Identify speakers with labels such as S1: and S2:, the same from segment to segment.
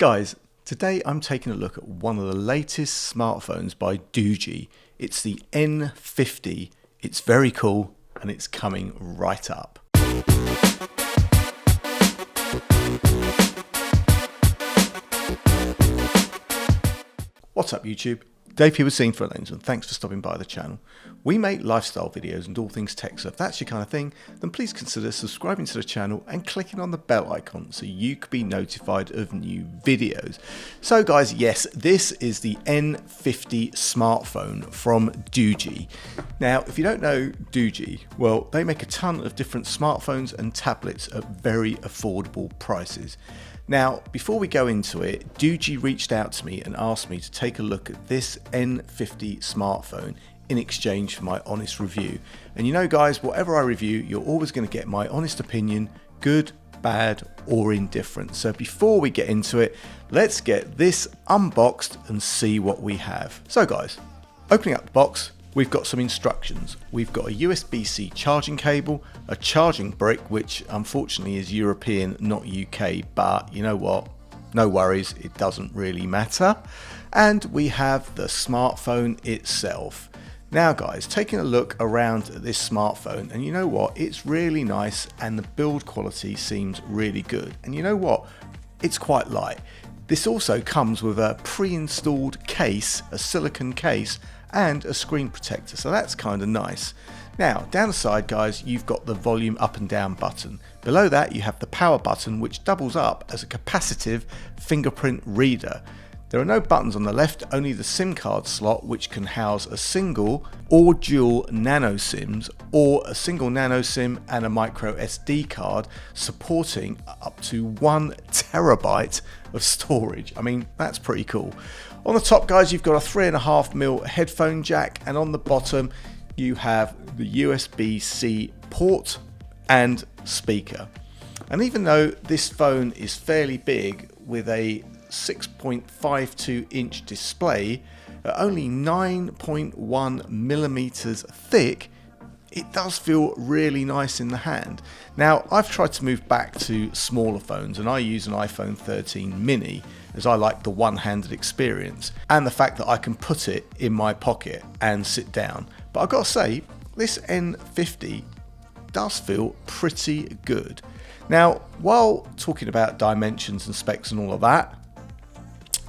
S1: Guys, today I'm taking a look at one of the latest smartphones by Doogee. It's the N50. It's very cool and it's coming right up. What's up YouTube? Dave here with Seeing Through a Lens, and thanks for stopping by the channel. We make lifestyle videos and all things tech, so if that's your kind of thing, then please consider subscribing to the channel and clicking on the bell icon so you can be notified of new videos. So guys, yes, this is the N50 smartphone from Doogee. Now, if you don't know Doogee, well, they make a ton of different smartphones and tablets at very affordable prices. Now, before we go into it, Doogee reached out to me and asked me to take a look at this N50 smartphone in exchange for my honest review. And you know guys, whatever I review, you're always going to get my honest opinion, good, bad or indifferent. So before we get into it, let's get this unboxed and see what we have. So guys, opening up the box, we've got some instructions. We've got a USB-C charging cable, a charging brick, which unfortunately is European, not UK, but you know what? No worries, it doesn't really matter. And we have the smartphone itself. Now guys, taking a look around at this smartphone, and you know what? It's really nice and the build quality seems really good. And you know what? It's quite light. This also comes with a pre-installed case, a silicone case, and a screen protector, so that's kind of nice. Now down the side guys, you've got the volume up and down button. Below that you have the power button, which doubles up as a capacitive fingerprint reader. There are no buttons on the left, only the SIM card slot, which can house a single or dual nano SIMs, or a single nano SIM and a micro SD card, supporting up to 1 terabyte of storage. I mean, that's pretty cool. On the top guys, you've got a 3.5mm headphone jack, and on the bottom you have the USB-C port and speaker. And even though this phone is fairly big with a 6.52 inch display at only 9.1 millimeters thick, it does feel really nice in the hand. Now, I've tried to move back to smaller phones, and I use an iPhone 13 mini as I like the one-handed experience and the fact that I can put it in my pocket and sit down. But I've got to say, this N50 does feel pretty good. Now, while talking about dimensions and specs and all of that,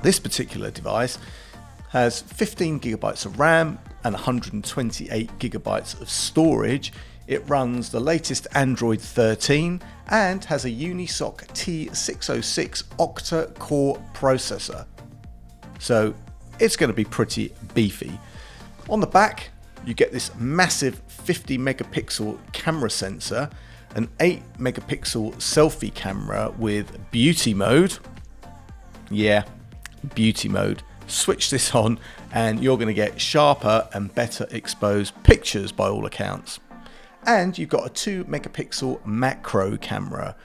S1: this particular device has 15 gigabytes of RAM and 128 gigabytes of storage. It runs the latest Android 13 and has a Unisoc T606 Octa-core processor. So it's going to be pretty beefy. On the back, you get this massive 50 megapixel camera sensor, an 8 megapixel selfie camera with beauty mode. Yeah, beauty mode. Switch this on and you're going to get sharper and better exposed pictures by all accounts. And you've got a 2 megapixel macro camera,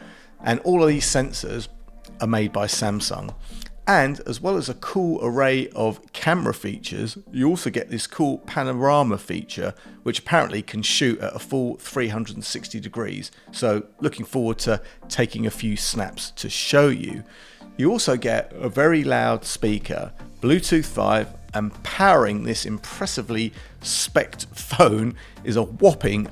S1: and all of these sensors are made by Samsung. And as well as a cool array of camera features, you also get this cool panorama feature, which apparently can shoot at a full 360 degrees. So looking forward to taking a few snaps to show you. You also get a very loud speaker, Bluetooth 5, and powering this impressively spec'd phone is a whopping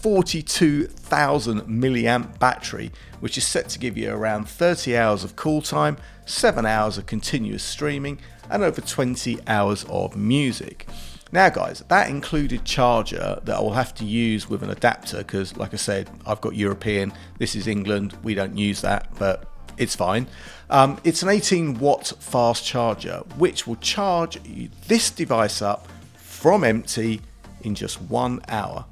S1: 42,000 milliamp battery, which is set to give you around 30 hours of call time, 7 hours of continuous streaming, and over 20 hours of music. Now guys, that included charger that I will have to use with an adapter, because like I said, I've got European, this is England, we don't use that, but it's fine. It's an 18 watt fast charger, which will charge this device up from empty in just 1 hour.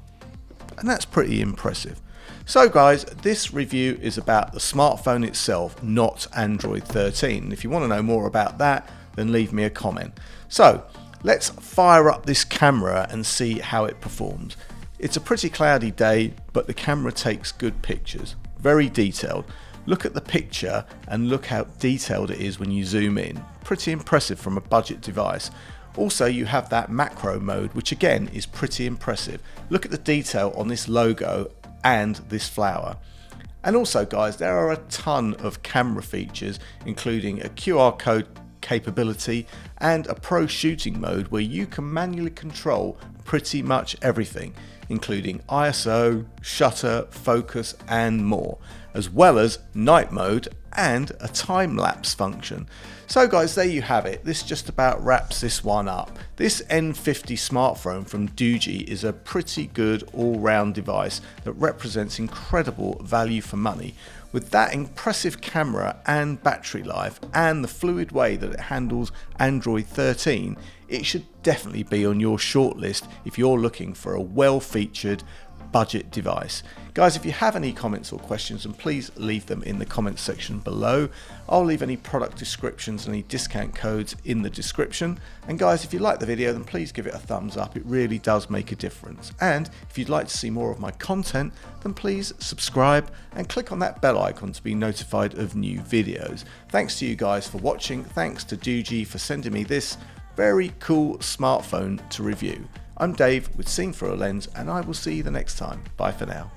S1: And that's pretty impressive. So guys, this review is about the smartphone itself, not Android 13. And if you want to know more about that, then leave me a comment. So let's fire up this camera and see how it performs. It's a pretty cloudy day, but the camera takes good pictures, very detailed. Look at the picture and look how detailed it is when you zoom in. Pretty impressive from a budget device. Also, you have that macro mode, which again is pretty impressive. Look at the detail on this logo and this flower. And also guys, there are a ton of camera features, including a QR code capability and a pro shooting mode where you can manually control pretty much everything, including ISO, shutter, focus and more, as well as night mode and a time-lapse function. So guys, there you have it. This just about wraps this one up. This N50 smartphone from Doogee is a pretty good all-round device that represents incredible value for money. With that impressive camera and battery life and the fluid way that it handles Android 13, it should definitely be on your shortlist if you're looking for a well-featured budget device. Guys, if you have any comments or questions, then please leave them in the comments section below. I'll leave any product descriptions and any discount codes in the description. And guys, if you like the video, then please give it a thumbs up. It really does make a difference. And if you'd like to see more of my content, then please subscribe and click on that bell icon to be notified of new videos. Thanks to you guys for watching. Thanks to Doogee for sending me this very cool smartphone to review. I'm Dave with Seen Through a Lens, and I will see you the next time. Bye for now.